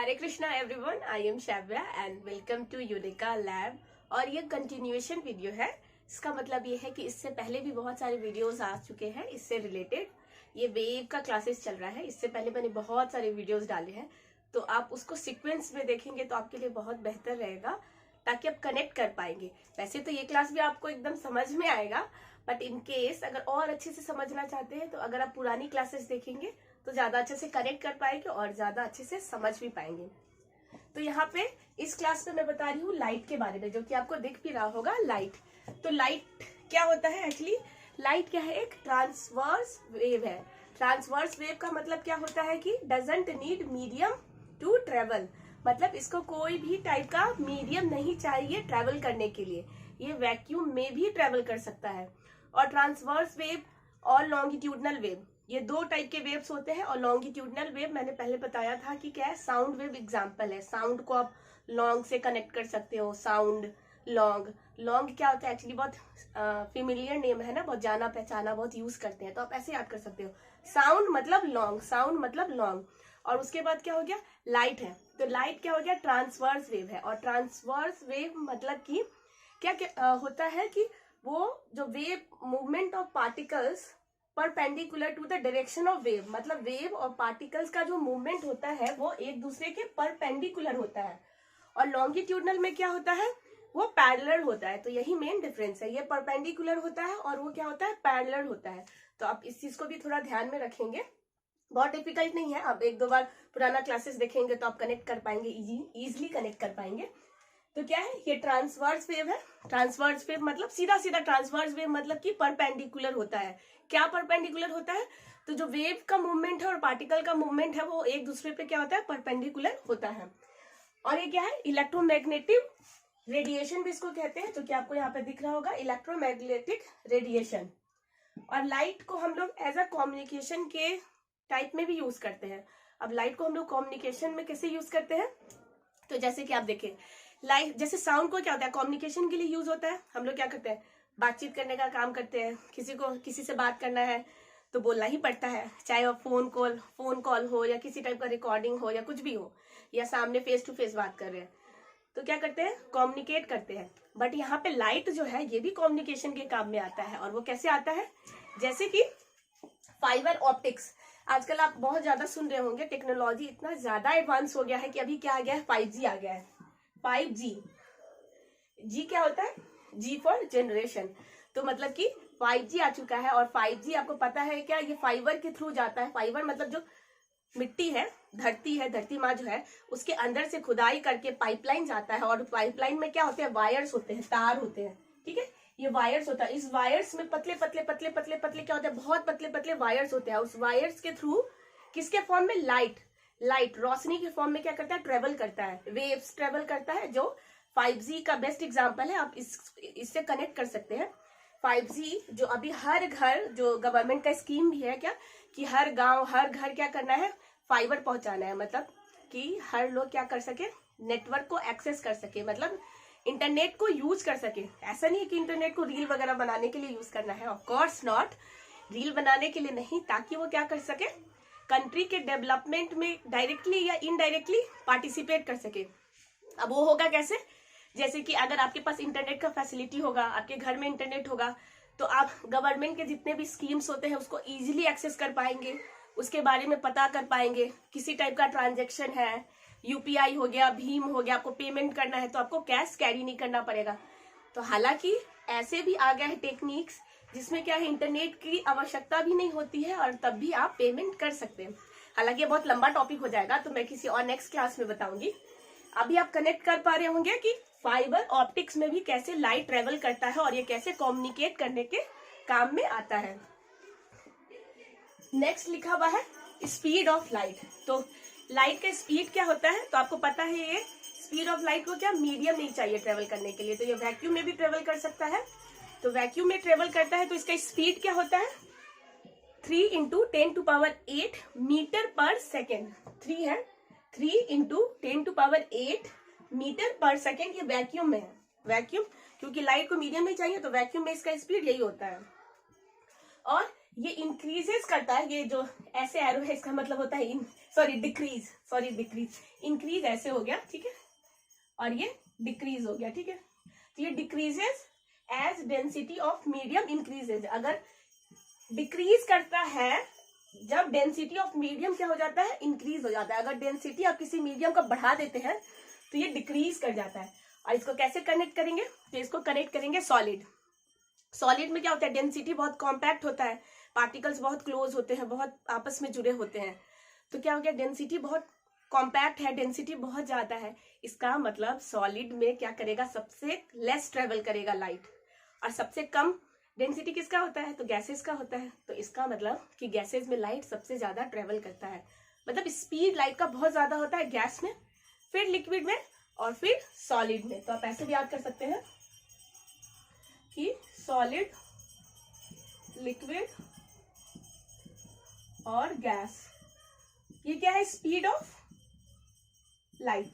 Hare Krishna everyone, I am Shravya and welcome to Unica lab. और ये continuation video है। इसका मतलब ये है कि इससे पहले भी बहुत सारे वीडियोस आ चुके हैं इससे रिलेटेड। ये वेव का क्लासेस चल रहा है, इससे पहले मैंने बहुत सारे वीडियोस डाले हैं, तो आप उसको सीक्वेंस में देखेंगे तो आपके लिए बहुत बेहतर रहेगा, ताकि आप कनेक्ट कर पाएंगे। वैसे तो ये क्लास भी आपको एकदम समझ में आएगा, बट इन केस अगर और अच्छे से समझना चाहते हैं तो अगर आप पुरानी क्लासेस देखेंगे तो ज्यादा अच्छे से कनेक्ट कर पाएंगे और ज्यादा अच्छे से समझ भी पाएंगे। तो यहाँ पे इस क्लास में मैं बता रही हूँ लाइट के बारे में, जो कि आपको दिख भी रहा होगा। लाइट, तो लाइट क्या होता है एक्चुअली? लाइट क्या है? एक ट्रांसवर्स वेव है। ट्रांसवर्स वेव का मतलब क्या होता है कि doesn't need medium to travel, मतलब इसको कोई भी टाइप का मीडियम नहीं चाहिए ट्रेवल करने के लिए। ये वैक्यूम में भी ट्रेवल कर सकता है। और ट्रांसवर्स वेव और लॉन्गिट्यूडनल वेव, ये दो टाइप के वेव्स होते हैं। और लॉन्गिट्यूडनल वेव मैंने पहले बताया था कि क्या है, साउंड वेव एग्जांपल है। साउंड को आप लॉन्ग से कनेक्ट कर सकते हो। Sound, long. लॉन्ग क्या होता है एक्चुअली? बहुत फेमिलियर नेम है ना, बहुत जाना पहचाना, बहुत यूज करते हैं, तो आप ऐसे याद कर सकते हो। साउंड मतलब लॉन्ग, साउंड मतलब लॉन्ग। और उसके बाद क्या हो गया? लाइट है। तो लाइट क्या हो गया? ट्रांसवर्स वेव है। और ट्रांसवर्स वेव मतलब कि क्या होता है कि वो जो wave movement of particles perpendicular to the direction of wave, मतलब वेव और पार्टिकल्स का जो मूवमेंट होता है वो एक दूसरे के परपेंडिकुलर होता है। और लॉन्गिट्यूडनल में क्या होता है? वो पैरेलल होता है। तो यही मेन डिफरेंस है, ये परपेंडिकुलर होता है और वो क्या होता है? पैरेलल होता है। तो आप इस चीज को भी थोड़ा ध्यान में रखेंगे। बहुत डिफिकल्ट नहीं है, आप एक दो बार पुराना क्लासेस देखेंगे तो आप कनेक्ट कर पाएंगे, इजीली कनेक्ट कर पाएंगे। तो क्या है? ये ट्रांसवर्स वेव है। ट्रांसवर्स वेव मतलब सीधा सीधा ट्रांसवर्स वेव मतलब कि परपेंडिकुलर होता है। क्या परपेंडिकुलर होता है? तो जो वेव का मूवमेंट है और पार्टिकल का मूवमेंट है वो एक दूसरे पे क्या होता है? परपेंडिकुलर होता है। और ये क्या है? इलेक्ट्रोमैग्नेटिक रेडिएशन भी इसको कहते हैं, जो कि आपको यहाँ पे दिख रहा होगा, इलेक्ट्रोमैग्नेटिक रेडिएशन। और लाइट को हम लोग एज अ कम्युनिकेशन के टाइप में भी यूज करते हैं। अब लाइट को हम लोग कम्युनिकेशन में कैसे यूज करते हैं? तो जैसे कि आप देखें, लाइट जैसे साउंड को क्या होता है? कम्युनिकेशन के लिए यूज होता है। हम लोग क्या करते हैं? बातचीत करने का काम करते हैं। किसी से बात करना है तो बोलना ही पड़ता है, चाहे वो फोन कॉल हो या किसी टाइप का रिकॉर्डिंग हो या कुछ भी हो, या सामने फेस टू फेस बात कर रहे हैं, तो क्या करते हैं? कम्युनिकेट करते हैं। बट यहाँ पे लाइट जो है ये भी कम्युनिकेशन के काम में आता है। और वो कैसे आता है? जैसे कि फाइबर ऑप्टिक्स। आजकल आप बहुत ज्यादा सुन रहे होंगे, टेक्नोलॉजी इतना ज्यादा एडवांस हो गया है कि अभी क्या आ गया है? 5G आ गया है। 5G, जी क्या होता है? जी फॉर जनरेशन। तो मतलब कि 5G आ चुका है। और 5G आपको पता है क्या? ये फाइबर के थ्रू जाता है। फाइबर मतलब जो मिट्टी है, धरती माँ जो है, उसके अंदर से खुदाई करके पाइपलाइन जाता है। और पाइपलाइन में क्या होते हैं? वायर्स होते हैं, तार होते हैं। ठीक है, ये वायर्स होता है। इस वायर्स में पतले पतले पतले पतले पतले क्या होते हैं? बहुत पतले पतले वायर्स होते हैं। उस वायर्स के थ्रू किसके फॉर्म में? लाइट रोशनी के फॉर्म में क्या करता है? ट्रेवल करता है, वेव्स ट्रेवल करता है। जो 5G का बेस्ट एग्जांपल है, आप इससे कनेक्ट कर सकते हैं। 5G जो अभी हर घर, जो गवर्नमेंट का स्कीम भी है क्या, कि हर गांव हर घर क्या करना है? फाइबर पहुंचाना है। मतलब कि हर लोग क्या कर सके? नेटवर्क को एक्सेस कर सके, मतलब इंटरनेट को यूज कर सके। ऐसा नहीं है कि इंटरनेट को रील वगैरह बनाने के लिए यूज करना है, ऑफ कोर्स नॉट, रील बनाने के लिए नहीं, ताकि वो क्या कर सके? कंट्री के डेवलपमेंट में डायरेक्टली या इनडायरेक्टली पार्टिसिपेट कर सके। अब वो होगा कैसे? जैसे कि अगर आपके पास इंटरनेट का फैसिलिटी होगा, आपके घर में इंटरनेट होगा, तो आप गवर्नमेंट के जितने भी स्कीम्स होते हैं उसको इजीली एक्सेस कर पाएंगे, उसके बारे में पता कर पाएंगे। किसी टाइप का ट्रांजैक्शन है, यूपीआई हो गया, भीम हो गया, आपको पेमेंट करना है तो आपको कैश कैरी नहीं करना पड़ेगा। तो हालांकि ऐसे भी आ गया है टेक्निक्स जिसमें क्या है, इंटरनेट की आवश्यकता भी नहीं होती है और तब भी आप पेमेंट कर सकते हैं। हालांकि ये बहुत लंबा टॉपिक हो जाएगा, तो मैं किसी और नेक्स्ट क्लास में बताऊंगी। अभी आप कनेक्ट कर पा रहे होंगे कि फाइबर ऑप्टिक्स में भी कैसे लाइट ट्रेवल करता है और ये कैसे कम्युनिकेट करने के काम में आता है। नेक्स्ट लिखा हुआ है स्पीड ऑफ लाइट। तो लाइट का स्पीड क्या होता है? तो आपको पता है ये स्पीड ऑफ लाइट को क्या मीडियम नहीं चाहिए ट्रेवल करने के लिए, तो ये वैक्यूम में भी ट्रेवल कर सकता है। तो वैक्यूम में ट्रेवल करता है तो इसका स्पीड क्या होता है? 3 × 10⁸ मीटर पर सेकेंड। 3 है, 3 × 10⁸ मीटर पर सेकेंड। ये वैक्यूम में है। वैक्यूम, क्योंकि लाइट को मीडियम में चाहिए तो वैक्यूम में इसका स्पीड यही होता है। और ये इंक्रीजेस करता है, ये जो ऐसे एरो है इसका मतलब होता है डिक्रीज। इंक्रीज ऐसे हो गया, ठीक है, और ये डिक्रीज हो गया, ठीक है। तो ये decreases as density of medium increases. अगर डिक्रीज करता है जब डेंसिटी ऑफ मीडियम क्या हो जाता है, इंक्रीज हो जाता है। अगर डेंसिटी आप किसी मीडियम का बढ़ा देते हैं तो ये डिक्रीज कर जाता है। और इसको कैसे कनेक्ट करेंगे, तो इसको कनेक्ट करेंगे सॉलिड में क्या होता है, डेंसिटी बहुत कॉम्पैक्ट होता है, पार्टिकल्स बहुत क्लोज होते हैं, बहुत आपस में जुड़े होते हैं। तो क्या हो गया, डेंसिटी बहुत कॉम्पैक्ट है, डेंसिटी बहुत ज्यादा है। इसका मतलब सॉलिड में क्या करेगा, सबसे लेस ट्रेवल करेगा लाइट। और सबसे कम डेंसिटी किसका होता है, तो गैसेस का होता है। तो इसका मतलब कि गैसेस में लाइट सबसे ज्यादा ट्रेवल करता है। मतलब स्पीड लाइट का बहुत ज्यादा होता है गैस में, फिर लिक्विड में, और फिर सॉलिड में। तो आप ऐसे भी याद कर सकते हैं कि सॉलिड, लिक्विड और गैस, ये क्या है, स्पीड ऑफ लाइट।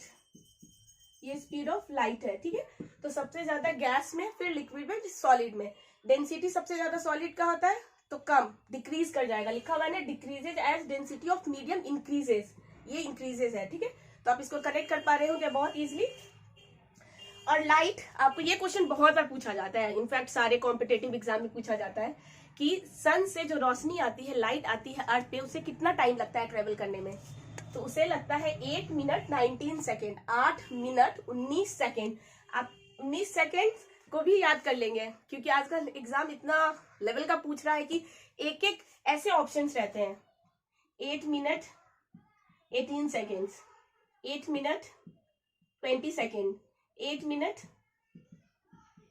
ये स्पीड ऑफ लाइट है, ठीक है। तो सबसे ज्यादा गैस में, फिर लिक्विड में, सॉलिड में। डेंसिटी सबसे ज्यादा सॉलिड का होता है, तो कम, डिक्रीज कर जाएगा। लिखा हुआ है decreases as density of medium increases, ये इंक्रीजेज है, ठीक है। तो आप इसको कनेक्ट कर पा रहे होंगे बहुत इजीली। और लाइट, आपको ये क्वेश्चन बहुत बार पूछा जाता है, इनफैक्ट सारे कॉम्पिटेटिव एग्जाम में पूछा जाता है कि सन से जो रोशनी आती है, लाइट आती है अर्थ पे, उसे कितना टाइम लगता है ट्रेवल करने में। तो उसे लगता है 8 मिनट 19 सेकेंड, 8 मिनट 19 सेकेंड। आप 19 सेकेंड को भी याद कर लेंगे, क्योंकि आजकल एग्जाम इतना लेवल का पूछ रहा है कि एक एक ऐसे ऑप्शंस रहते हैं। 8 minute 18 seconds, 8 minute 20 second, 8 minute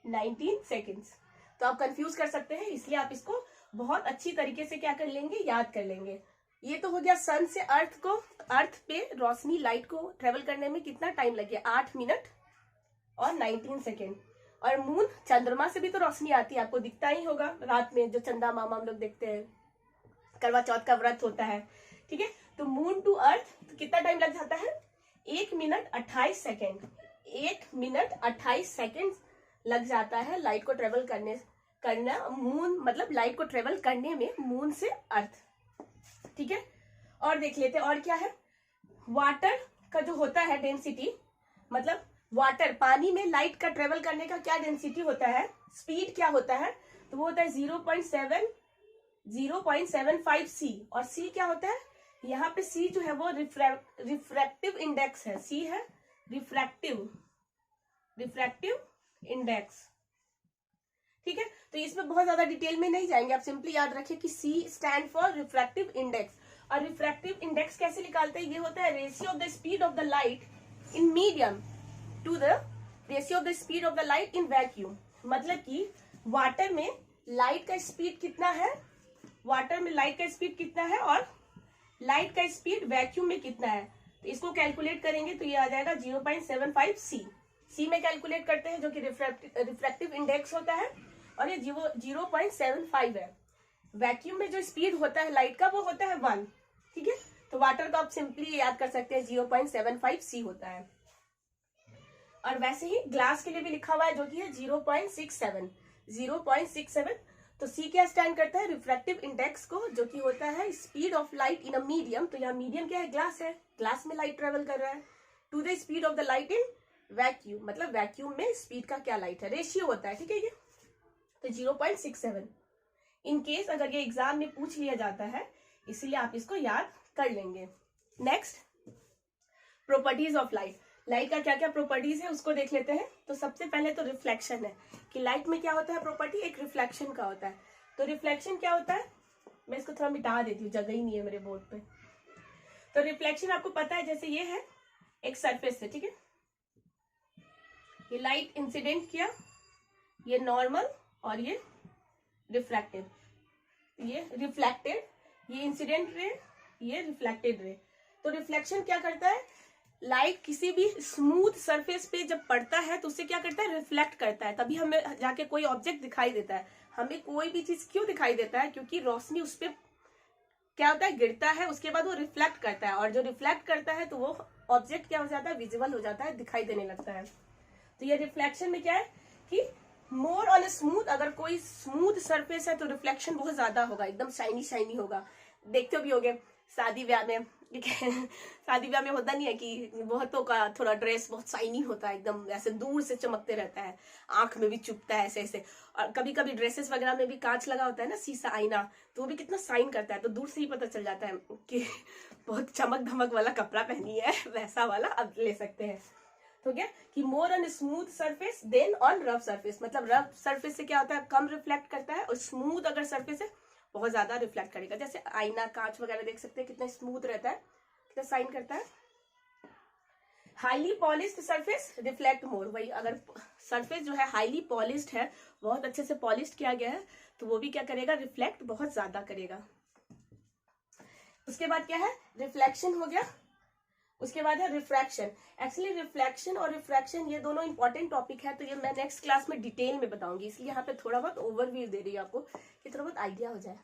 19 seconds. तो आप कंफ्यूज कर सकते हैं, इसलिए आप इसको बहुत अच्छी तरीके से क्या कर लेंगे, याद कर लेंगे। ये तो हो गया सन से अर्थ पे रोशनी, लाइट को ट्रेवल करने में कितना टाइम लगे, 8 मिनट और 19 सेकेंड। और मून, चंद्रमा से भी तो रोशनी आती है, आपको दिखता ही होगा रात में, जो चंदा मामा हम लोग देखते हैं, करवा चौथ का व्रत होता है, ठीक है। तो मून टू अर्थ तो कितना टाइम लग जाता है, 1 मिनट 28 सेकेंड। 1 मिनट 28 सेकेंड लग जाता है लाइट को ट्रेवल करना मून, मतलब लाइट को ट्रेवल करने में मून से अर्थ, ठीक है। और देख लेते हैं और क्या है। वाटर का जो होता है डेंसिटी, मतलब वाटर, पानी में लाइट का ट्रेवल करने का क्या डेंसिटी होता है, स्पीड क्या होता है, तो वो होता है 0.75 सी। और सी क्या होता है, यहाँ पे सी जो है वो रिफ्रैक्टिव इंडेक्स है। सी है रिफ्रैक्टिव इंडेक्स, ठीक है। तो इसमें बहुत ज्यादा डिटेल में नहीं जाएंगे, आप सिंपली याद रखिए कि C stand for refractive index. और रिफ्रैक्टिव इंडेक्स कैसे निकालते हैं, ये होता है ratio of the speed of the light in medium to the ratio of the speed of the light in vacuum. मतलब कि वाटर में लाइट का स्पीड कितना है, वाटर में लाइट का स्पीड कितना है, और लाइट का स्पीड वैक्यूम में कितना है। तो इसको कैलकुलेट करेंगे तो ये आ जाएगा 0.75 सी में कैलकुलेट करते हैं, जो कि रिफ्रैक्टिव इंडेक्स होता है, और ये 0.75 है। वैक्यूम में जो स्पीड होता है लाइट का वो होता है 1, ठीक है। तो वाटर का आप सिंपली याद कर सकते हैं 0.75 सी होता है। और वैसे ही ग्लास के लिए भी लिखा हुआ है, जो कि है 0.67। तो सी क्या स्टैंड करता है, रिफ्रैक्टिव इंडेक्स को, जो कि होता है speed of light in a medium. तो यहाँ मीडियम क्या है, ग्लास है, ग्लास में लाइट ट्रेवल कर रहा है, to the speed of the light in vacuum, मतलब वैक्यूम में स्पीड का क्या लाइट है, रेशियो होता है, ठीक है। ये तो 0.67 इन केस अगर ये एग्जाम में पूछ लिया जाता है, इसीलिए आप इसको याद कर लेंगे। Next, properties of light. Light का क्या क्या प्रॉपर्टीज है उसको देख लेते हैं। तो सबसे पहले तो रिफ्लेक्शन है, कि लाइट में क्या होता है प्रॉपर्टी, एक रिफ्लेक्शन का होता है। तो रिफ्लेक्शन क्या होता है, मैं इसको थोड़ा मिटा देती हूँ, जगह ही नहीं है मेरे बोर्ड पे। तो रिफ्लेक्शन आपको पता है, जैसे ये है एक सरफेस है, ठीक है, ये लाइट इंसिडेंट किया, ये नॉर्मल और ये रिफ्रैक्टिव, ये रिफ्लेक्टेड, ये इंसिडेंट रे, ये रिफ्लेक्टेड रे। तो रिफ्लेक्शन क्या करता है, लाइट किसी भी स्मूथ सरफेस पे जब पड़ता है तो उसे क्या करता है, रिफ्लेक्ट करता है, तभी हमें जाके कोई ऑब्जेक्ट दिखाई देता है। हमें कोई भी चीज क्यों दिखाई देता है, क्योंकि रोशनी उस पर क्या होता है, गिरता है, उसके बाद वो रिफ्लेक्ट करता है, और जो रिफ्लेक्ट करता है तो वो ऑब्जेक्ट क्या हो जाता है, विजिबल हो जाता है, दिखाई देने लगता है। तो ये रिफ्लेक्शन में क्या है कि मोर ऑन स्मूथ, अगर कोई स्मूथ सरफेस है तो रिफ्लेक्शन बहुत ज्यादा होगा, एकदम शाइनी शाइनी होगा। देखते भी होगे शादी ब्याह में, ठीक है शादी ब्याह में होता नहीं है कि बहुतों का थोड़ा ड्रेस बहुत शाइनी होता है, एकदम ऐसे दूर से चमकते रहता है, आंख में भी चुभता है ऐसे ऐसे। और कभी कभी ड्रेसेस वगैरह में भी कांच लगा होता है ना, शीशा आईना, तो वो भी कितना शाइन करता है, तो दूर से ही पता चल जाता है कि बहुत चमक धमक वाला कपड़ा पहनी है, वैसा वाला अब ले सकते हैं। तो क्या कि more on smooth surface than on rough surface, मतलब रफ सरफेस से क्या होता है, कम रिफ्लेक्ट करता है, और स्मूथ अगर सरफेस है बहुत ज्यादा रिफ्लेक्ट करेगा। जैसे आईना, कांच वगैरह देख सकते हैं कितना स्मूथ रहता है, कितना शाइन करता है। हाईली पॉलिश्ड सरफेस रिफ्लेक्ट मोर, वही अगर सरफेस जो है हाईली पॉलिश्ड है, बहुत अच्छे से पॉलिश्ड किया गया है, तो वो भी क्या करेगा, रिफ्लेक्ट बहुत ज्यादा करेगा। उसके बाद क्या है, रिफ्लेक्शन हो गया। उसके बाद है रिफ्रैक्शन। एक्चुअली रिफ्लेक्शन और रिफ्रैक्शन ये दोनों इंपॉर्टेंट टॉपिक है, तो ये मैं नेक्स्ट क्लास में डिटेल में बताऊंगी, इसलिए यहाँ पे थोड़ा बहुत ओवरव्यू दे रही हूँ आपको कि थोड़ा बहुत आइडिया हो जाए।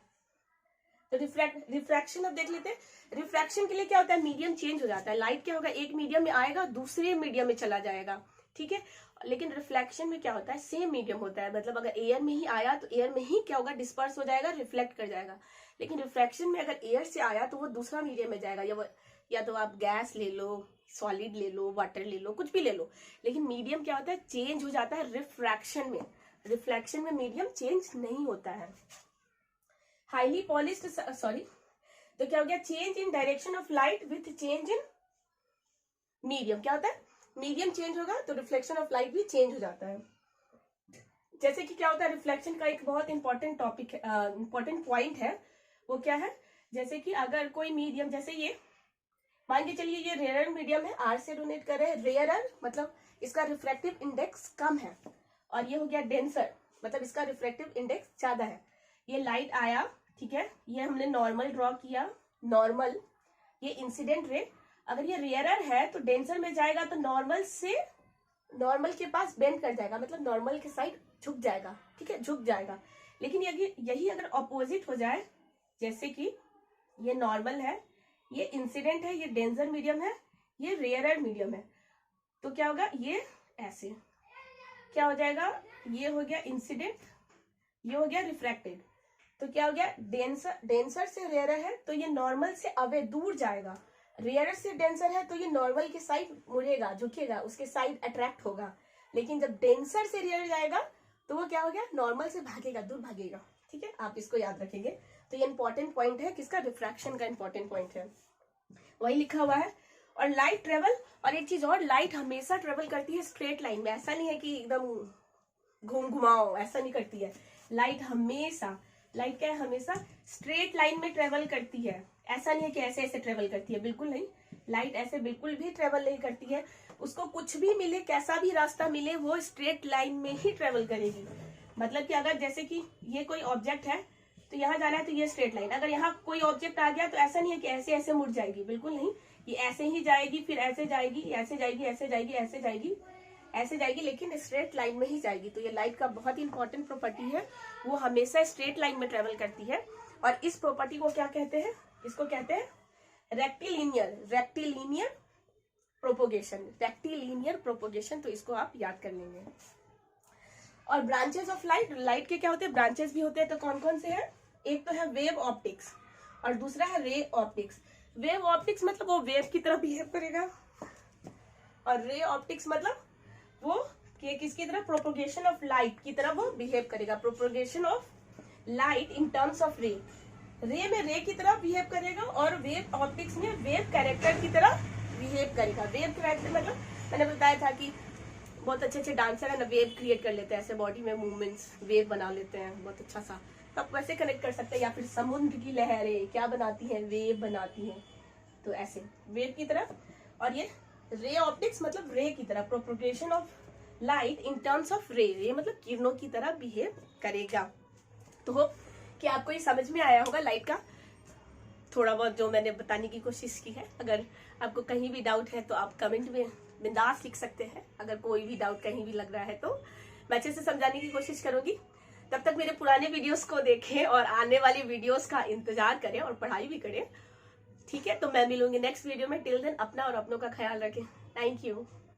तो रिफ्रैक्शन अब देख लेते हैं। रिफ्रैक्शन के लिए क्या होता है, मीडियम चेंज हो जाता है, लाइट क्या होगा, एक मीडियम में आएगा दूसरे मीडियम में चला जाएगा, ठीक है। लेकिन रिफ्लेक्शन में क्या होता है, सेम मीडियम होता है, मतलब अगर एयर में ही आया तो एयर में ही क्या होगा, डिस्पर्स हो जाएगा, रिफ्लेक्ट कर जाएगा। लेकिन रिफ्रैक्शन में अगर एयर से आया तो वो दूसरा मीडियम में जाएगा, या तो आप गैस ले लो, सॉलिड ले लो, वाटर ले लो, कुछ भी ले लो, लेकिन मीडियम क्या होता है, चेंज हो जाता है रिफ्रैक्शन में। रिफ्लेक्शन में मीडियम चेंज नहीं होता है। हाईली पॉलिश्ड तो क्या हो गया, change in direction of light with change in medium, क्या होता है, मीडियम चेंज होगा तो रिफ्लेक्शन ऑफ लाइट भी चेंज हो जाता है। जैसे कि क्या होता है, रिफ्लेक्शन का एक बहुत इंपॉर्टेंट टॉपिक, इंपॉर्टेंट पॉइंट है, वो क्या है, जैसे कि अगर कोई मीडियम, जैसे ये मान के चलिए ये रेयर मीडियम है, आर से डोनेट कर रहे हैं, रेयरर मतलब इसका रिफ्रैक्टिव इंडेक्स कम है, और ये हो गया डेंसर, मतलब इसका रिफ्रैक्टिव इंडेक्स ज्यादा है। ये लाइट आया, ठीक है, ये हमने नॉर्मल ड्रॉ किया, नॉर्मल, ये इंसिडेंट रे, अगर ये रेयरर है तो डेंसर में जाएगा तो नॉर्मल से, नॉर्मल के पास बेंड कर जाएगा, मतलब नॉर्मल के साइड झुक जाएगा, ठीक है, झुक जाएगा। लेकिन यही अगर ऑपोजिट हो जाए, जैसे कि ये नॉर्मल है, ये इंसिडेंट है, ये डेंसर मीडियम है, ये रेयरर मीडियम है, तो क्या होगा, ये ऐसे क्या हो जाएगा, ये हो गया इंसिडेंट, ये हो गया रिफ्रैक्टेड, तो क्या हो गया, डेंसर से रेयरर है तो ये नॉर्मल से अवे दूर जाएगा, रेयरर से डेंसर है तो ये नॉर्मल के साइड मुड़ेगा, झुकेगा, उसके साइड अट्रैक्ट होगा। लेकिन जब डेंसर से रेयरर जाएगा तो वो क्या हो गया, नॉर्मल से भागेगा, दूर भागेगा, ठीक है, आप इसको याद रखेंगे। तो ये इंपॉर्टेंट पॉइंट है, किसका, रिफ्रैक्शन का इंपॉर्टेंट पॉइंट है, वही लिखा हुआ है। और लाइट ट्रेवल, और एक चीज और, लाइट हमेशा ट्रेवल करती है स्ट्रेट लाइन में, ऐसा नहीं है कि एकदम घुमाओ, ऐसा नहीं करती है। लाइट क्या है, हमेशा स्ट्रेट लाइन में ट्रेवल करती है, ऐसा नहीं है कि ऐसे ऐसे ट्रेवल करती है, बिल्कुल नहीं, लाइट ऐसे बिल्कुल भी ट्रेवल नहीं करती है। उसको कुछ भी मिले, कैसा भी रास्ता मिले, वो स्ट्रेट लाइन में ही ट्रेवल करेगी। मतलब कि अगर जैसे कि ये कोई ऑब्जेक्ट है तो यहाँ जाना है तो ये स्ट्रेट लाइन, अगर यहाँ कोई ऑब्जेक्ट आ गया तो ऐसा नहीं है कि ऐसे ऐसे मुड़ जाएगी, बिल्कुल नहीं, ये ऐसे ही जाएगी, फिर ऐसे जाएगी, ऐसे जाएगी, ऐसे जाएगी, ऐसे जाएगी, ऐसे जाएगी, लेकिन स्ट्रेट लाइन में ही जाएगी। तो ये लाइट का बहुत ही इंपॉर्टेंट प्रॉपर्टी है, वो हमेशा स्ट्रेट लाइन में ट्रेवल करती है। और इस प्रॉपर्टी को क्या कहते हैं, इसको कहते हैं रेक्टिलिनियर प्रोपोगेशन, तो इसको आप याद कर लेंगे। और ब्रांचेस ऑफ लाइट के क्या होते हैं, ब्रांचेस भी होते हैं, तो कौन कौन से हैं, एक तो है वेव ऑप्टिक्स और दूसरा है रे ऑप्टिक्स। वेव ऑप्टिक्स मतलब वो वेव की तरह बिहेव करेगा, और रे ऑप्टिक्स मतलब वो किसकी तरह, प्रोपोगेशन ऑफ लाइट की तरह वो बिहेव करेगा। Propagation of light in terms of रे में रे की तरह बिहेव करेगा, और वेव ऑप्टिक्स में वेव कैरेक्टर की तरह बिहेव करेगा। वेव कैरेक्टर मतलब मैंने बताया था कि बहुत अच्छे अच्छे डांसर है ना, वेव क्रिएट कर लेते हैं, ऐसे बॉडी में मूवमेंट्स वेव बना लेते हैं बहुत अच्छा सा, तो आप वैसे कनेक्ट कर सकते हैं। या फिर समुद्र की लहरें क्या बनाती हैं, वेव बनाती हैं, तो ऐसे वेव की तरह। और ये रे ऑप्टिक्स मतलब रे की तरह, propagation of light in terms of रे मतलब किरणों की तरह बिहेव करेगा। तो होप कि आपको ये समझ में आया होगा लाइट का थोड़ा बहुत जो मैंने बताने की कोशिश की है। अगर आपको कहीं भी डाउट है तो आप कमेंट में बिंदास लिख सकते हैं। अगर कोई भी डाउट कहीं भी लग रहा है तो मैं अच्छे से समझाने की कोशिश करूंगी। तब तक मेरे पुराने वीडियोस को देखें और आने वाली वीडियोस का इंतजार करें और पढ़ाई भी करें, ठीक है। तो मैं मिलूंगी नेक्स्ट वीडियो में। टिल देन अपना और अपनों का ख्याल रखें। Thank you.